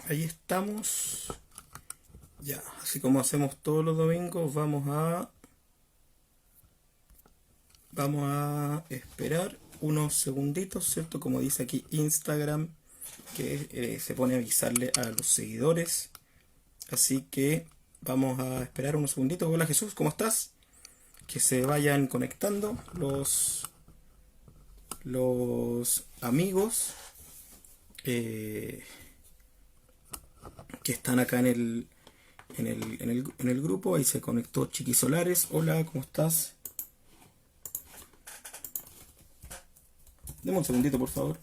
Ahí estamos. Ya, así como hacemos todos los domingos, vamos a esperar unos segunditos, ¿cierto? Como dice aquí Instagram, que se pone a avisarle a los seguidores. Así que vamos a esperar unos segunditos. Hola Jesús, ¿cómo estás? Que se vayan conectando los amigos eh, que están acá en el grupo. Ahí se conectó Chiqui Solares. Hola, ¿cómo estás? Deme un segundito, por favor.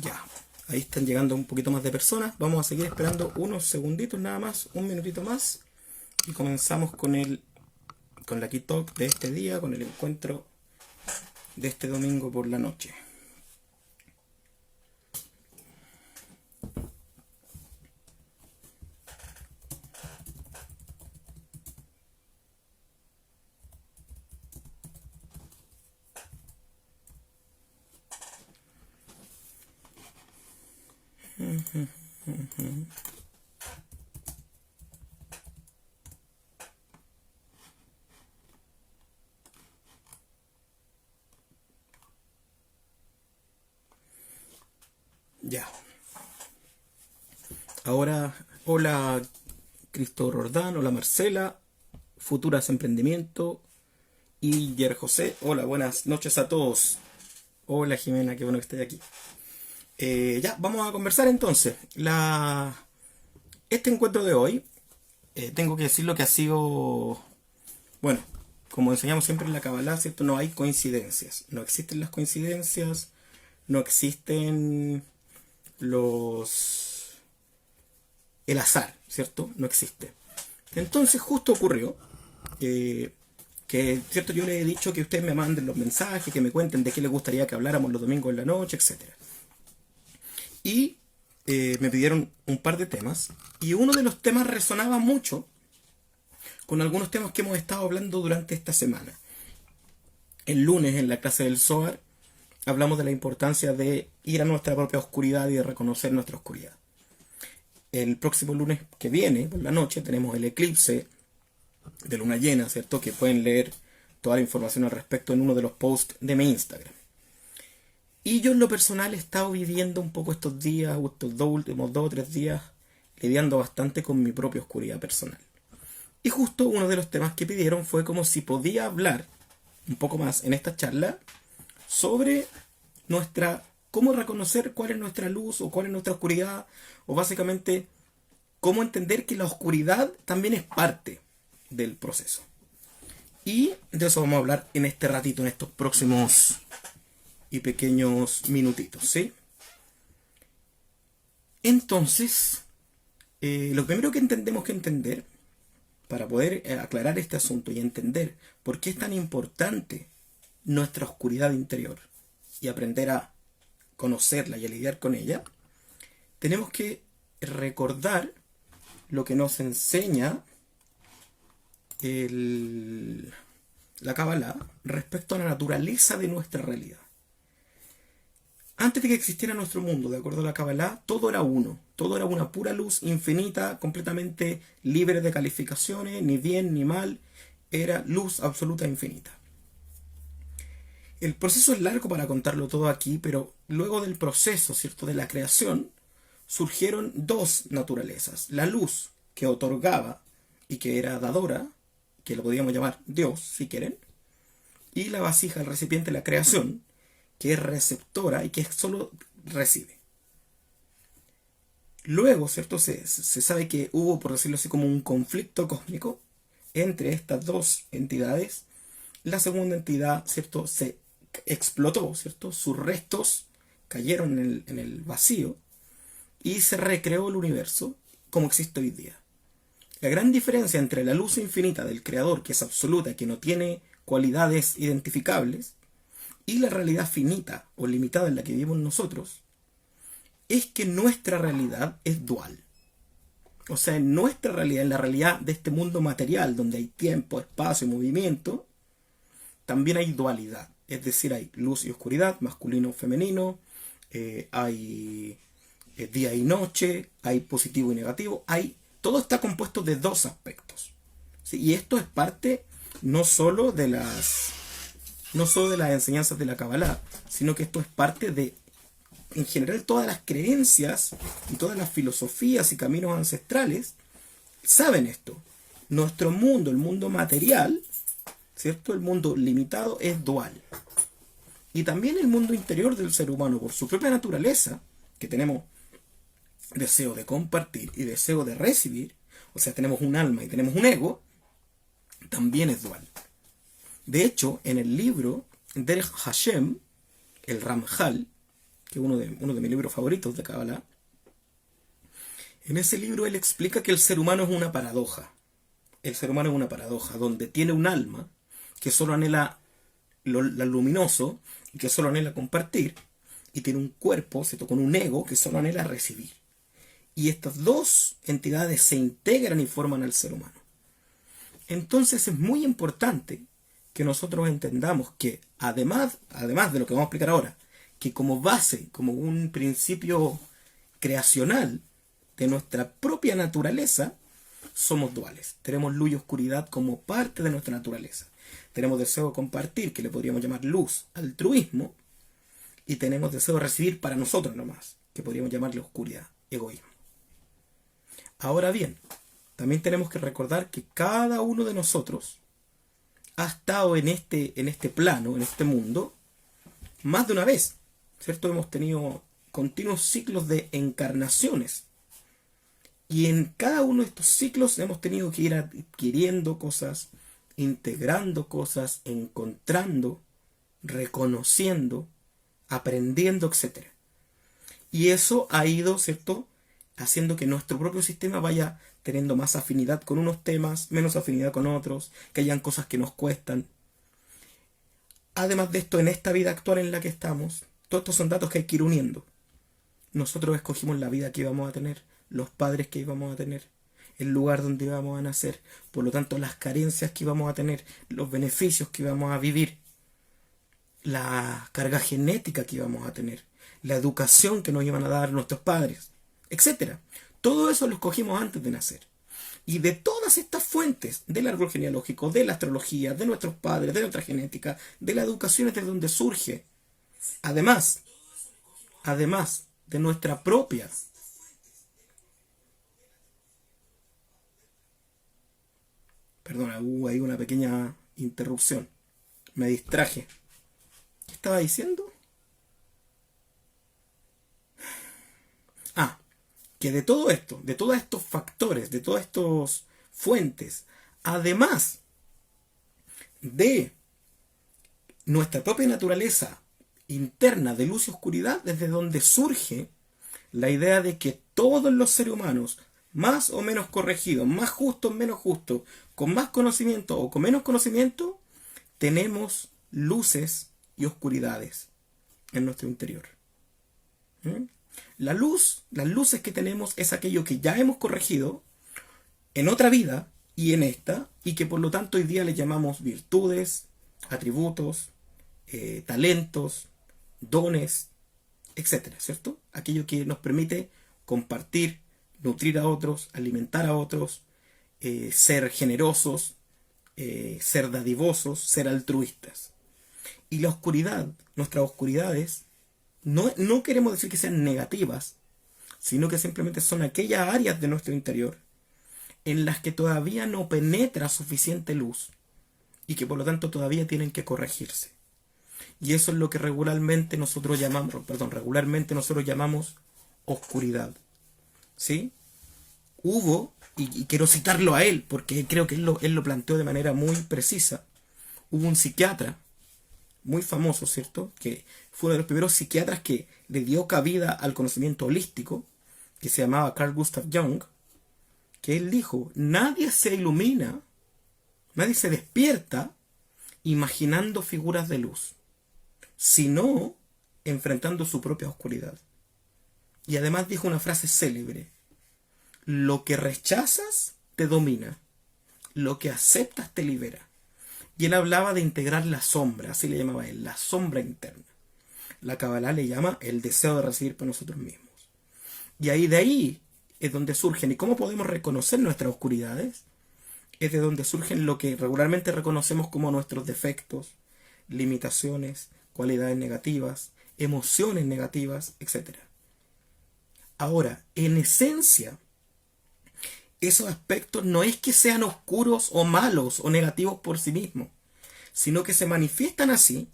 Ya, ahí están llegando un poquito más de personas. Vamos a seguir esperando unos segunditos nada más, un minutito más. Y comenzamos con la Key Talk de este día, con el encuentro de este domingo por la noche. Ya. Ahora, hola Cristo Rordán, hola Marcela, Futuras Emprendimiento y Yer José. Hola, buenas noches a todos. Hola Jimena, qué bueno que estés aquí. Ya, vamos a conversar entonces. Este encuentro de hoy, tengo que decir lo que ha sido, bueno, como enseñamos siempre en la Kabbalah, ¿cierto? No hay coincidencias. No existen las coincidencias, no existen los el azar, ¿cierto? No existe. Entonces justo ocurrió eh, que, ¿cierto? Yo les he dicho que ustedes me manden los mensajes, que me cuenten de qué les gustaría que habláramos los domingos en la noche, etcétera. Y me pidieron un par de temas y uno de los temas resonaba mucho con algunos temas que hemos estado hablando durante esta semana. El lunes en la clase del Zohar hablamos de la importancia de ir a nuestra propia oscuridad y de reconocer nuestra oscuridad. El próximo lunes que viene, por la noche, tenemos el eclipse de luna llena, ¿cierto? Que pueden leer toda la información al respecto en uno de los posts de mi Instagram. Y yo en lo personal he estado viviendo un poco estos días, o estos últimos 2 o 3 días, lidiando bastante con mi propia oscuridad personal. Y justo uno de los temas que pidieron fue como si podía hablar un poco más en esta charla sobre cómo reconocer cuál es nuestra luz o cuál es nuestra oscuridad, o básicamente cómo entender que la oscuridad también es parte del proceso. Y de eso vamos a hablar en este ratito, en estos próximos y pequeños minutitos, ¿sí? Entonces, lo primero que tenemos que entender, para poder aclarar este asunto y entender por qué es tan importante nuestra oscuridad interior y aprender a conocerla y a lidiar con ella, tenemos que recordar lo que nos enseña la Kabbalah respecto a la naturaleza de nuestra realidad. Antes de que existiera nuestro mundo, de acuerdo a la Kabbalah, todo era uno. Todo era una pura luz infinita, completamente libre de calificaciones, ni bien ni mal. Era luz absoluta e infinita. El proceso es largo para contarlo todo aquí, pero luego del proceso, ¿cierto?, de la creación, surgieron dos naturalezas. La luz, que otorgaba y que era dadora, que lo podríamos llamar Dios, si quieren, y la vasija, el recipiente, la creación, que es receptora y que solo recibe. Luego, ¿cierto? Se sabe que hubo, por decirlo así, como un conflicto cósmico entre estas dos entidades. La segunda entidad, ¿cierto?, se explotó, ¿cierto? Sus restos cayeron en el vacío y se recreó el universo como existe hoy día. La gran diferencia entre la luz infinita del Creador, que es absoluta, que no tiene cualidades identificables, y la realidad finita o limitada en la que vivimos nosotros, es que nuestra realidad es dual. O sea, en nuestra realidad, en la realidad de este mundo material, donde hay tiempo, espacio y movimiento, también hay dualidad. Es decir, hay luz y oscuridad, masculino y femenino, hay día y noche, hay positivo y negativo, todo está compuesto de dos aspectos. ¿Sí? Y esto es parte no solo de las enseñanzas de la Kabbalah, sino que esto es parte de, en general, todas las creencias y todas las filosofías y caminos ancestrales saben esto. Nuestro mundo, el mundo material, ¿cierto? El mundo limitado es dual. Y también el mundo interior del ser humano, por su propia naturaleza, que tenemos deseo de compartir y deseo de recibir, o sea, tenemos un alma y tenemos un ego, también es dual. De hecho, en el libro Derech Hashem, el Ramjal, que es uno de mis libros favoritos de Kabbalah, en ese libro él explica que el ser humano es una paradoja. El ser humano es una paradoja, donde tiene un alma que solo anhela lo luminoso y que solo anhela compartir, y tiene un cuerpo, ¿cierto?, con un ego que solo anhela recibir. Y estas dos entidades se integran y forman al ser humano. Entonces es muy importante que nosotros entendamos que además de lo que vamos a explicar ahora, que como base, como un principio creacional de nuestra propia naturaleza, somos duales. Tenemos luz y oscuridad como parte de nuestra naturaleza. Tenemos deseo de compartir, que le podríamos llamar luz, altruismo, y tenemos deseo de recibir para nosotros nomás, que podríamos llamarle oscuridad, egoísmo. Ahora bien, también tenemos que recordar que cada uno de nosotros ha estado en este plano, en este mundo, más de una vez, ¿cierto? Hemos tenido continuos ciclos de encarnaciones. Y en cada uno de estos ciclos hemos tenido que ir adquiriendo cosas, integrando cosas, encontrando, reconociendo, aprendiendo, etc. Y eso ha ido, ¿cierto?, haciendo que nuestro propio sistema vaya teniendo más afinidad con unos temas, menos afinidad con otros, que hayan cosas que nos cuestan. Además de esto, en esta vida actual en la que estamos, todos estos son datos que hay que ir uniendo. Nosotros escogimos la vida que íbamos a tener, los padres que íbamos a tener, el lugar donde íbamos a nacer, por lo tanto las carencias que íbamos a tener, los beneficios que íbamos a vivir, la carga genética que íbamos a tener, la educación que nos iban a dar nuestros padres, etc. Todo eso lo escogimos antes de nacer. Y de todas estas fuentes, del árbol genealógico, de la astrología, de nuestros padres, de nuestra genética, de la educación, es de donde surge, además de nuestra propia. Perdona, hubo ahí una pequeña interrupción. Me distraje. ¿Qué estaba diciendo? Que de todo esto, de todos estos factores, de todas estas fuentes, además de nuestra propia naturaleza interna de luz y oscuridad, desde donde surge la idea de que todos los seres humanos, más o menos corregidos, más justos, menos justos, con más conocimiento o con menos conocimiento, tenemos luces y oscuridades en nuestro interior. La luz, las luces que tenemos es aquello que ya hemos corregido en otra vida y en esta, y que por lo tanto hoy día le llamamos virtudes, atributos, talentos, dones, etcétera, ¿cierto? Aquello que nos permite compartir, nutrir a otros, alimentar a otros, ser generosos, ser dadivosos, ser altruistas. Y la oscuridad, nuestras oscuridades, no queremos decir que sean negativas, sino que simplemente son aquellas áreas de nuestro interior en las que todavía no penetra suficiente luz y que por lo tanto todavía tienen que corregirse. Y eso es lo que regularmente nosotros llamamos oscuridad. ¿Sí? Hubo, y quiero citarlo a él, porque creo que él lo planteó de manera muy precisa, hubo un psiquiatra muy famoso, ¿cierto?, que fue uno de los primeros psiquiatras que le dio cabida al conocimiento holístico, que se llamaba Carl Gustav Jung, que él dijo: nadie se ilumina, nadie se despierta imaginando figuras de luz. sino enfrentando su propia oscuridad. Y además dijo una frase célebre: lo que rechazas te domina, lo que aceptas te libera. Y él hablaba de integrar la sombra, así le llamaba él, la sombra interna. La Kabbalah le llama el deseo de recibir para nosotros mismos. Y ahí de ahí es donde surgen. ¿Y cómo podemos reconocer nuestras oscuridades? Es de donde surgen lo que regularmente reconocemos como nuestros defectos, limitaciones, cualidades negativas, emociones negativas, etc. Ahora, en esencia, esos aspectos no es que sean oscuros o malos o negativos por sí mismos, sino que se manifiestan así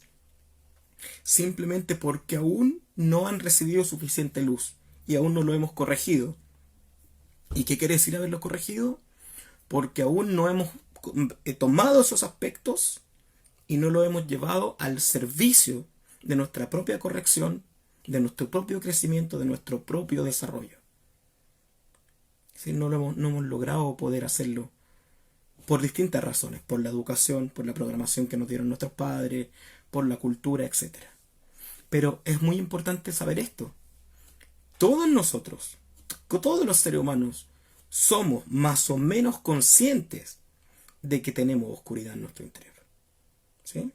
simplemente porque aún no han recibido suficiente luz y aún no lo hemos corregido. ¿Y qué quiere decir haberlo corregido? Porque aún no hemos tomado esos aspectos y no lo hemos llevado al servicio de nuestra propia corrección, de nuestro propio crecimiento, de nuestro propio desarrollo. ¿Sí? No hemos logrado poder hacerlo por distintas razones, por la educación, por la programación que nos dieron nuestros padres, por la cultura, etc. Pero es muy importante saber esto. Todos nosotros, todos los seres humanos, somos más o menos conscientes de que tenemos oscuridad en nuestro interior. ¿Sí?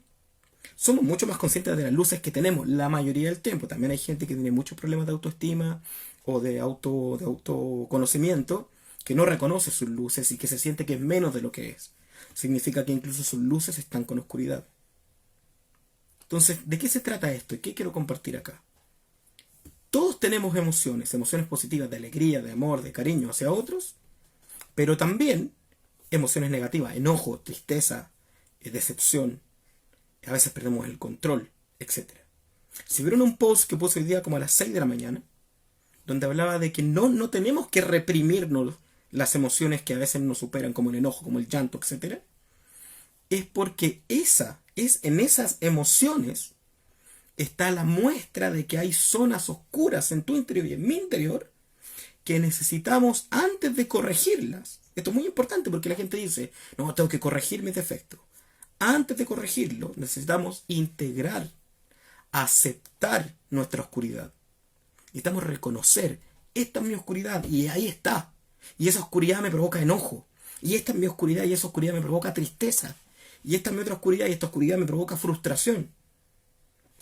Somos mucho más conscientes de las luces que tenemos la mayoría del tiempo. También hay gente que tiene muchos problemas de autoestima o de autoconocimiento, que no reconoce sus luces y que se siente que es menos de lo que es. Significa que incluso sus luces están con oscuridad. Entonces, ¿de qué se trata esto? ¿Y qué quiero compartir acá? Todos tenemos emociones positivas de alegría, de amor, de cariño hacia otros, pero también emociones negativas, enojo, tristeza, decepción. A veces perdemos el control, etc. Si vieron un post que puse hoy día como a las 6 de la mañana, donde hablaba de que no tenemos que reprimirnos las emociones que a veces nos superan, como el enojo, como el llanto, etc. Es porque en esas emociones está la muestra de que hay zonas oscuras en tu interior y en mi interior que necesitamos antes de corregirlas. Esto es muy importante porque la gente dice, no, tengo que corregir mis defectos. Antes de corregirlo, necesitamos integrar, aceptar nuestra oscuridad. Necesitamos reconocer, esta es mi oscuridad y ahí está. Y esa oscuridad me provoca enojo. Y esta es mi oscuridad y esa oscuridad me provoca tristeza. Y esta es mi otra oscuridad y esta oscuridad me provoca frustración.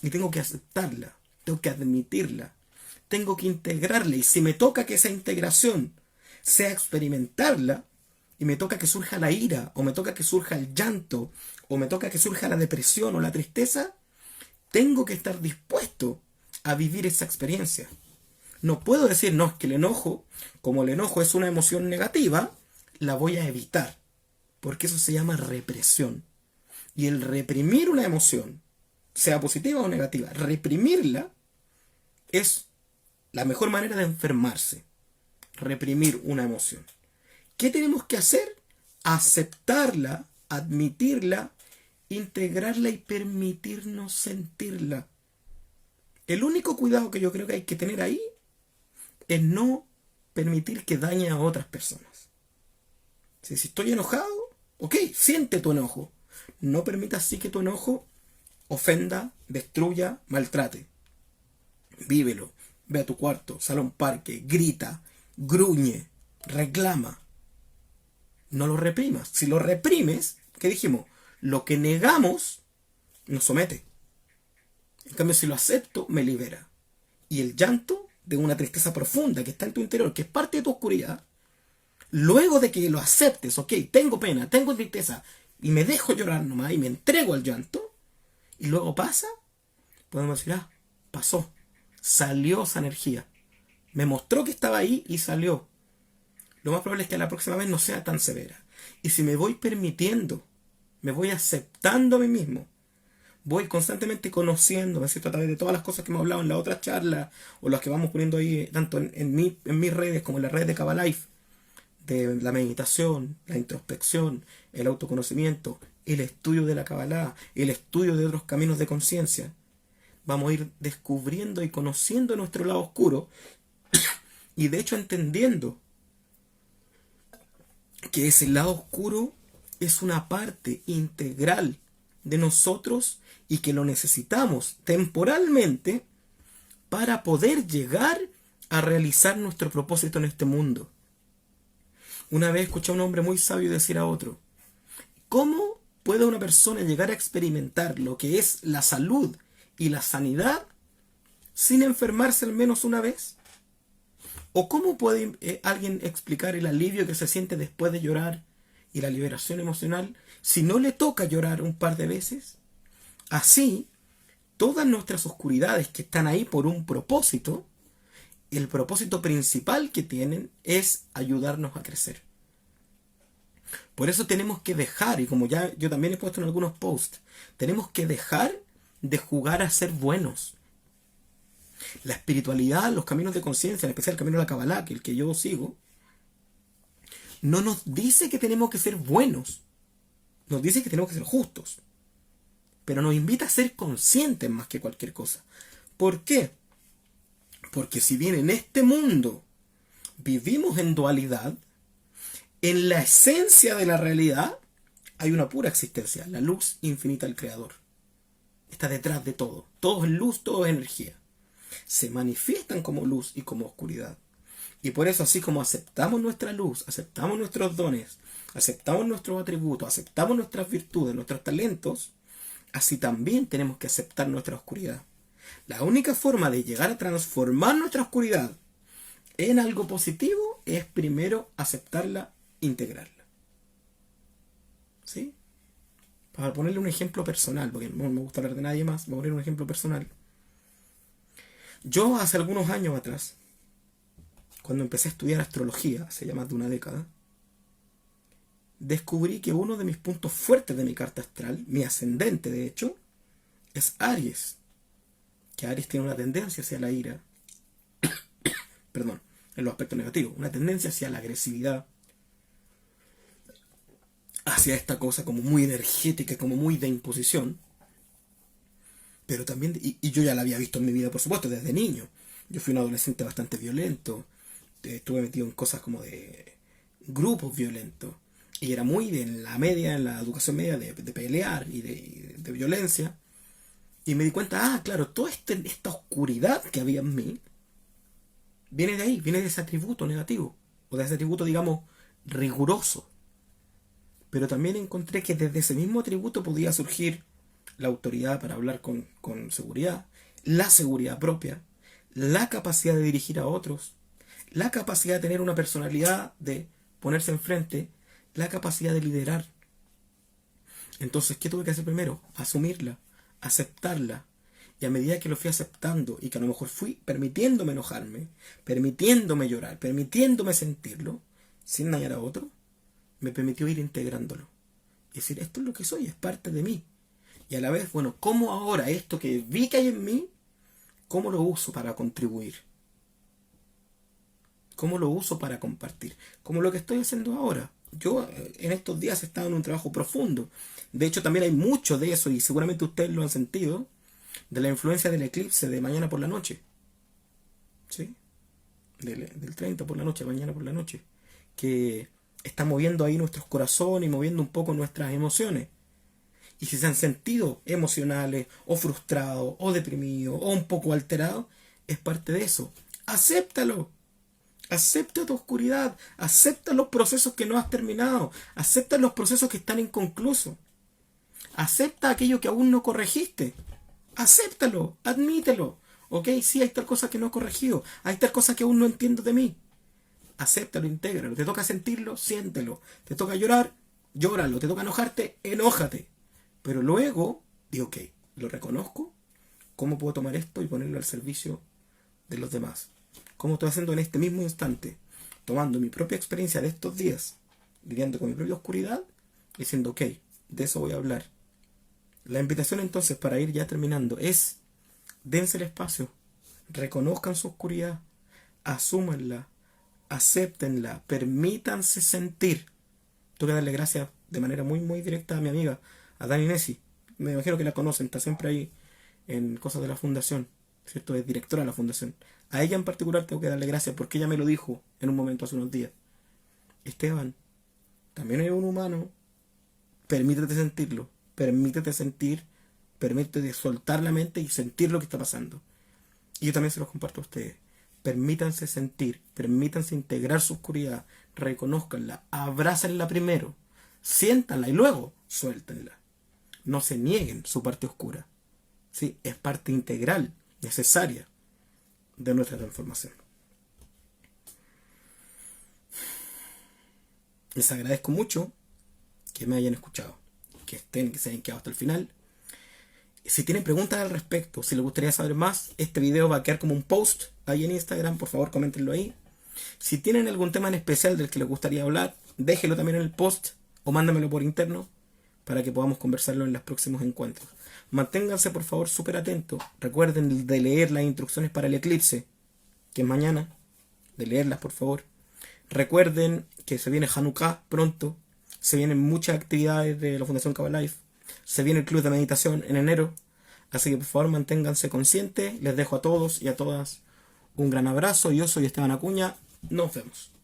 Y tengo que aceptarla, tengo que admitirla, tengo que integrarla. Y si me toca que esa integración sea experimentarla, y me toca que surja la ira, o me toca que surja el llanto, o me toca que surja la depresión o la tristeza, tengo que estar dispuesto a vivir esa experiencia. No puedo decir, no, es que el enojo, como el enojo es una emoción negativa, la voy a evitar, porque eso se llama represión. Y el reprimir una emoción, sea positiva o negativa, reprimirla es la mejor manera de enfermarse. Reprimir una emoción. ¿Qué tenemos que hacer? Aceptarla, admitirla, integrarla y permitirnos sentirla. El único cuidado que yo creo que hay que tener ahí es no permitir que dañe a otras personas. Si estoy enojado, ok, siente tu enojo. No permitas así que tu enojo ofenda, destruya, maltrate. Vívelo. Ve a tu cuarto, sal a un parque, grita, gruñe, reclama. No lo reprimas. Si lo reprimes, ¿qué dijimos? Lo que negamos nos somete. En cambio, si lo acepto, me libera. Y el llanto de una tristeza profunda que está en tu interior, que es parte de tu oscuridad, luego de que lo aceptes, ok, tengo pena, tengo tristeza, y me dejo llorar nomás, y me entrego al llanto, y luego pasa, podemos decir, pasó, salió esa energía. Me mostró que estaba ahí y salió. Lo más probable es que la próxima vez no sea tan severa. Y si me voy permitiendo, me voy aceptando a mí mismo, voy constantemente conociéndome, ¿cierto? A través de todas las cosas que hemos hablado en la otra charla, o las que vamos poniendo ahí, tanto en mis redes como en las redes de Kabbalife, de la meditación, la introspección, el autoconocimiento, el estudio de la Kabbalah, el estudio de otros caminos de conciencia. Vamos a ir descubriendo y conociendo nuestro lado oscuro y de hecho entendiendo que ese lado oscuro es una parte integral de nosotros y que lo necesitamos temporalmente para poder llegar a realizar nuestro propósito en este mundo. Una vez escuché a un hombre muy sabio decir a otro: ¿cómo puede una persona llegar a experimentar lo que es la salud y la sanidad sin enfermarse al menos una vez? ¿O cómo puede alguien explicar el alivio que se siente después de llorar y la liberación emocional si no le toca llorar un par de veces? Así, todas nuestras oscuridades que están ahí por un propósito, el propósito principal que tienen es ayudarnos a crecer. Por eso tenemos que dejar, y como ya yo también he puesto en algunos posts, tenemos que dejar de jugar a ser buenos. La espiritualidad, los caminos de conciencia, en especial el camino de la Kabbalah, que el que yo sigo, no nos dice que tenemos que ser buenos, nos dice que tenemos que ser justos, pero nos invita a ser conscientes más que cualquier cosa. ¿Por qué? Porque si bien en este mundo vivimos en dualidad, en la esencia de la realidad hay una pura existencia, la luz infinita del Creador. Está detrás de todo. Todo es luz, todo es energía. Se manifiestan como luz y como oscuridad. Y por eso, así como aceptamos nuestra luz, aceptamos nuestros dones, aceptamos nuestros atributos, aceptamos nuestras virtudes, nuestros talentos, así también tenemos que aceptar nuestra oscuridad. La única forma de llegar a transformar nuestra oscuridad en algo positivo es primero aceptarla, integrarla. ¿Sí? Para ponerle un ejemplo personal, porque no me gusta hablar de nadie más, voy a poner un ejemplo personal. Yo hace algunos años atrás, cuando empecé a estudiar astrología, hace ya más de una década, descubrí que uno de mis puntos fuertes de mi carta astral, mi ascendente de hecho, es Aries. Que Aries tiene una tendencia hacia la ira, perdón, en los aspectos negativos, una tendencia hacia la agresividad, hacia esta cosa como muy energética, como muy de imposición. Pero también, y yo ya la había visto en mi vida, por supuesto, desde niño. Yo fui un adolescente bastante violento, estuve metido en cosas como de grupos violentos, y era muy en la media, en la educación media, de pelear y de violencia. Y me di cuenta, claro, toda esta oscuridad que había en mí viene de ahí, viene de ese atributo negativo, o de ese atributo, digamos, riguroso. Pero también encontré que desde ese mismo atributo podía surgir la autoridad para hablar con seguridad, la seguridad propia, la capacidad de dirigir a otros, la capacidad de tener una personalidad, de ponerse enfrente, la capacidad de liderar. Entonces, ¿qué tuve que hacer primero? Asumirla, aceptarla. Y a medida que lo fui aceptando y que a lo mejor fui permitiéndome enojarme, permitiéndome llorar, permitiéndome sentirlo, sin dañar a otro, me permitió ir integrándolo. Es decir, esto es lo que soy, es parte de mí. Y a la vez, bueno, ¿cómo ahora esto que vi que hay en mí, cómo lo uso para contribuir? ¿Cómo lo uso para compartir? Como lo que estoy haciendo ahora. Yo en estos días he estado en un trabajo profundo. De hecho, también hay mucho de eso, y seguramente ustedes lo han sentido, de la influencia del eclipse de mañana por la noche. ¿Sí? Del 30 por la noche, mañana por la noche. Que está moviendo ahí nuestros corazones y moviendo un poco nuestras emociones. Y si se han sentido emocionales, o frustrados, o deprimidos, o un poco alterados, es parte de eso. Acéptalo. Acepta tu oscuridad. Acepta los procesos que no has terminado. Acepta los procesos que están inconclusos. Acepta aquello que aún no corregiste. Acéptalo. Admítelo. Ok, sí, hay tal cosa que no he corregido. Hay tal cosa que aún no entiendo de mí. Acéptalo, intégralo. Te toca sentirlo, siéntelo. Te toca llorar, llóralo. Te toca enojarte, enójate. Pero luego, digo, ok, lo reconozco, ¿cómo puedo tomar esto y ponerlo al servicio de los demás? ¿Cómo estoy haciendo en este mismo instante? Tomando mi propia experiencia de estos días, lidiando con mi propia oscuridad, diciendo, ok, de eso voy a hablar. La invitación entonces, para ir ya terminando, es, dense el espacio, reconozcan su oscuridad, asúmanla, acéptenla, permítanse sentir. Tengo que darle gracias de manera muy, muy directa a mi amiga, a Dani Nessi. Me imagino que la conocen, está siempre ahí en cosas de la fundación, ¿cierto? Es directora de la fundación. A ella en particular tengo que darle gracias porque ella me lo dijo en un momento hace unos días. Esteban, también eres un humano, permítete sentirlo. permítete sentir, permítete soltar la mente y sentir lo que está pasando. Y yo también se los comparto a ustedes. Permítanse sentir, permítanse integrar su oscuridad, reconózcanla, abrácenla primero, siéntanla y luego suéltenla. No se nieguen su parte oscura. Sí, es parte integral, necesaria de nuestra transformación. Les agradezco mucho que me hayan escuchado, que se hayan quedado hasta el final. Si tienen preguntas al respecto, si les gustaría saber más, este video va a quedar como un post ahí en Instagram, por favor coméntenlo ahí. Si tienen algún tema en especial del que les gustaría hablar, déjenlo también en el post o mándamelo por interno para que podamos conversarlo en los próximos encuentros. Manténganse por favor súper atentos. Recuerden de leer las instrucciones para el eclipse, que es mañana, de leerlas por favor. Recuerden que se viene Hanukkah pronto, se vienen muchas actividades de la Fundación Kabbalah, se viene el club de meditación en enero, así que por favor manténganse conscientes. Les dejo a todos y a todas un gran abrazo. Yo soy Esteban Acuña, nos vemos.